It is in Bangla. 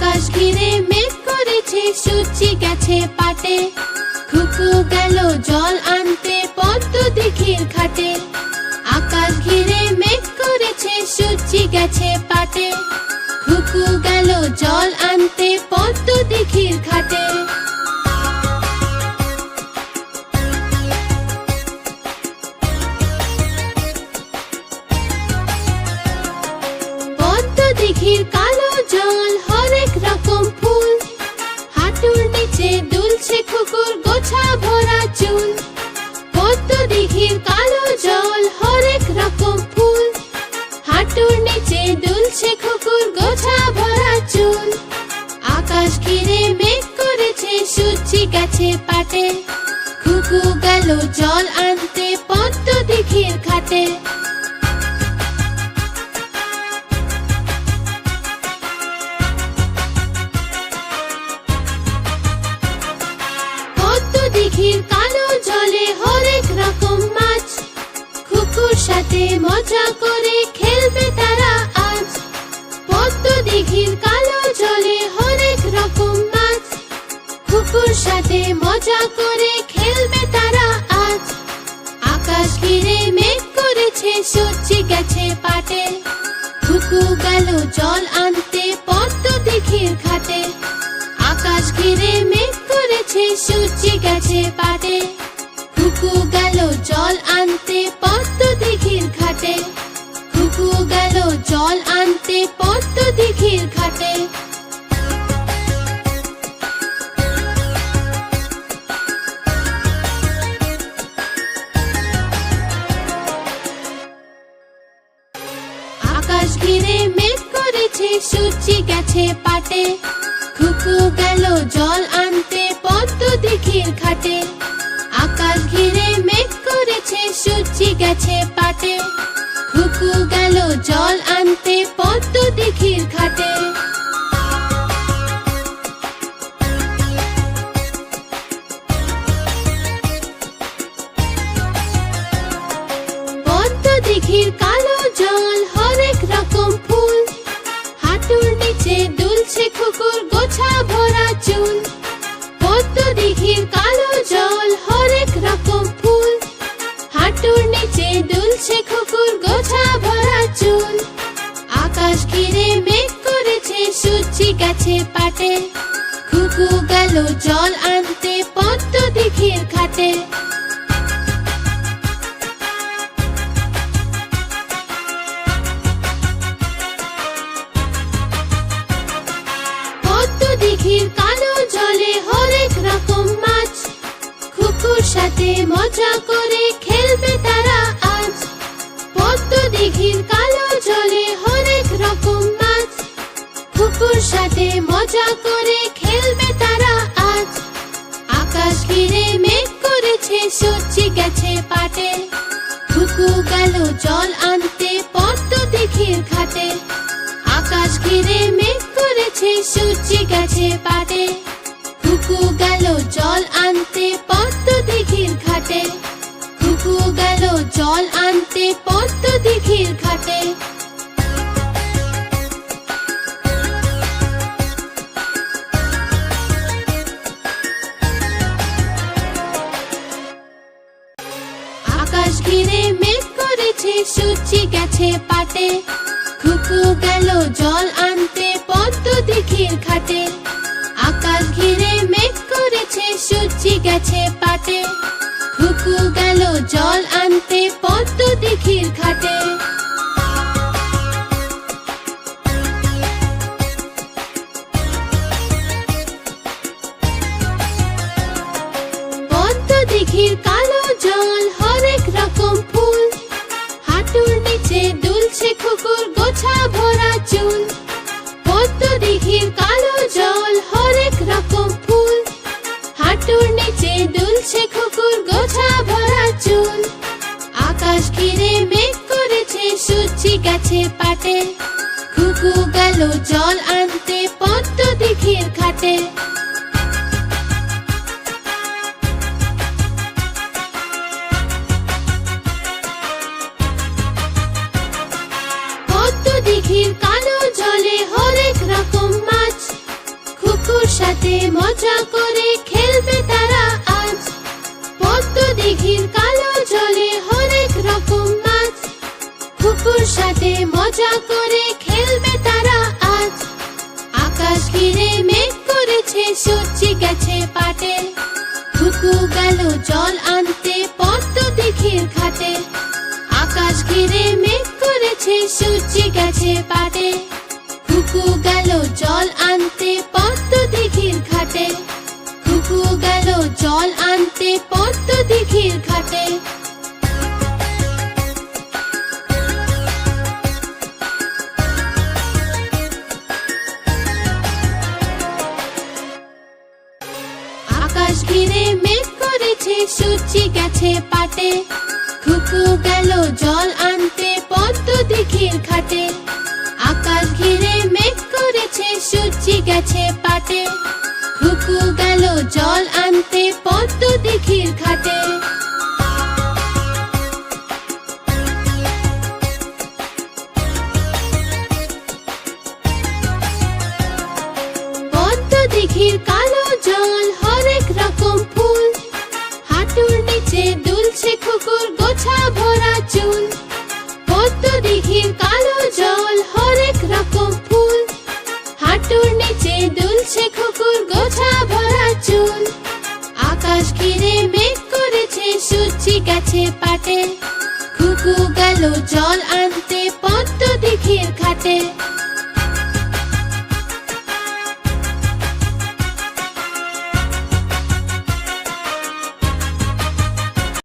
আকাশ ঘিরে মেঘ করেছে, সূর্যি গেছে পাটে। খুকু গেল জল আনতে পদ্ম দিঘির ঘাটে। আকাশ ঘিরে মেঘ করেছে, সূর্যি গেছে পাটে। খুকু গেল জল আনতে পদ্ম দিঘির ঘাটে। পদ্ম দিঘির কালো জল, হরেক রকম ফুল। হাঁটুর নিচে দুলছে খুকুর গোছা ভরা চুল। পদ্ম দিঘির কালো জল, হরেক রকম ফুল। হাঁটুর নিচে দুলছে খুকুর গোছা ভরা চুল। আকাশ ঘিরে মেঘ করেছে, সূর্যি গেছে পাটে। খুকু গেল জল আনতে পদ্ম দিঘির ঘাটে। পদ্ম দিঘির কালো জলে হরেক রকম মাছ। খুকুর সাথে মজা করে খেলবে তারা আজ। পদ্ম দিঘির কালো জলে হরেক রকম মাছ। খুকুর সাথে মজা করে খেলবে তারা আজ। আকাশ ঘিরে মেঘ করেছে, সূর্যি গেছে পাটে। খুকু গেল জল আনতে পদ্ম দিঘির ঘাটে। আকাশ ঘিরে মেঘ করেছে, সূর্যি গেছে পাটে। খুকু গেল জল আনতে পদ্ম দিঘির ঘাটে। খুকু গেল জল আনতে পদ্ম দিঘির ঘাটে। আকাশ ঘিরে মেঘ করেছে, সূর্যি গেছে পাটে। খুকু গেল জল আনতে পদ্ম দিঘির ঘাটে। আকাশ ঘিরে মেঘ করেছে, সূর্যি গেছে পাটে। খুকু গেল জল আনতে পদ্ম দিঘির ঘাটে। পদ্ম দিঘির কালো জল, হরেক রকম ফুল। হাঁটুর নিচে দুলছে খুকুর গোছা ভরা চুল। পদ্ম দিঘির কালো জল, হরেক রকম ফুল। হাঁটুর নিচে দুলছে খুকুর গোছা ভরা চুল। আকাশ ঘিরে মেঘ করেছে, সূর্যি গেছে পাটে। খুকু গেল জল আনতে পদ্ম দিঘির ঘাটে। পদ্ম দিঘির কালো জলে হরেক রকম মাছ। খুকুর সাথে মজা করে খেলবে তারা আজ। পদ্ম দিঘির কালো জলে হরেক রকম মাছ। খুকুর সাথে মজা করে খেলবে তারা আজ। আকাশ ঘিরে মেঘ করেছে, সূর্যি গেছে পাটে। খুকু গেল জল আনতে পদ্ম দিঘির ঘাটে। আকাশ ঘিরে মেঘ করেছে, সূর্যি গেছে পাটে। খুকু গেল জল আনতে পদ্ম দিঘির ঘাটে। খুকু গেল জল আনতে পদ্ম দিঘির ঘাটে। আকাশ ঘিরে মেঘ করেছে, সূর্যি গেছে পাটে। খুকু গেল জল আনতে পদ্ম দিঘির ঘাটে। আকাশ ঘিরে মেঘ করেছে, সূর্যি গেছে পাটে। খুকু গেল জল আনতে পদ্ম দিঘির ঘাটে। পদ্ম দিঘির কালো জল, হরেক রকম ফুল। হাঁটুর নিচে দুলছে খুকুর গোছা ভরা চুল। পদ্ম দিঘির কালো জল, হরেক রকম ফুল। হাঁটুর নিচে দুলছে খুকুর গোছা ভরা চুল। আকাশ ঘিরে মেঘ করেছে, সূর্যি গেছে পাটে। খুকু গেল জল আনতে পদ্ম দিঘির ঘাটে। পদ্ম দিঘির কালো জলে হরেক রকম মাছ। সাথে মজা করে খেলবে তারা আজ পদ্ম দিঘির কালো জলে হরেক রকম মাছ খুকুর সাথে মজা করে খেলবে তারা আজ আকাশ ঘিরে মেঘ করেছে সূর্যি গেছে পাটে খুকু গেল জল আনতে পদ্ম দিঘির ঘাটে আকাশ ঘিরে মেঘ করেছে সূর্যি গেছে পাটে খুকু গেল জল আনতে পদ্ম দিঘির ঘাটে খুকু গেল জল আনতে পদ্ম দিঘির ঘাটে আকাশ ঘিরে মেঘ করেছে সূর্যি গেছে পাটে খুকু গেল জল আনতে পদ্ম দিঘির ঘাটে আকাশ ঘিরে মেঘ করেছে সূর্যি গেছে পাটে খুকু গেল জল আনতে পদ্ম দিঘির ঘাটে পদ্ম দিঘির কালো জল হরেক রকম ফুল হাঁটুর নিচে দুলছে খুকুর গোছা ভরা চুল পদ্ম দিঘির কালো জল হরেক রকম ফুল হাঁটুর নিচে দুলছে খুকুর গোছা ভরা চুল আকাশ ঘিরে মেঘ করেছে সূর্যি গেছে পাটে খুকু গেল জল আনতে পদ্ম দিঘির ঘাটে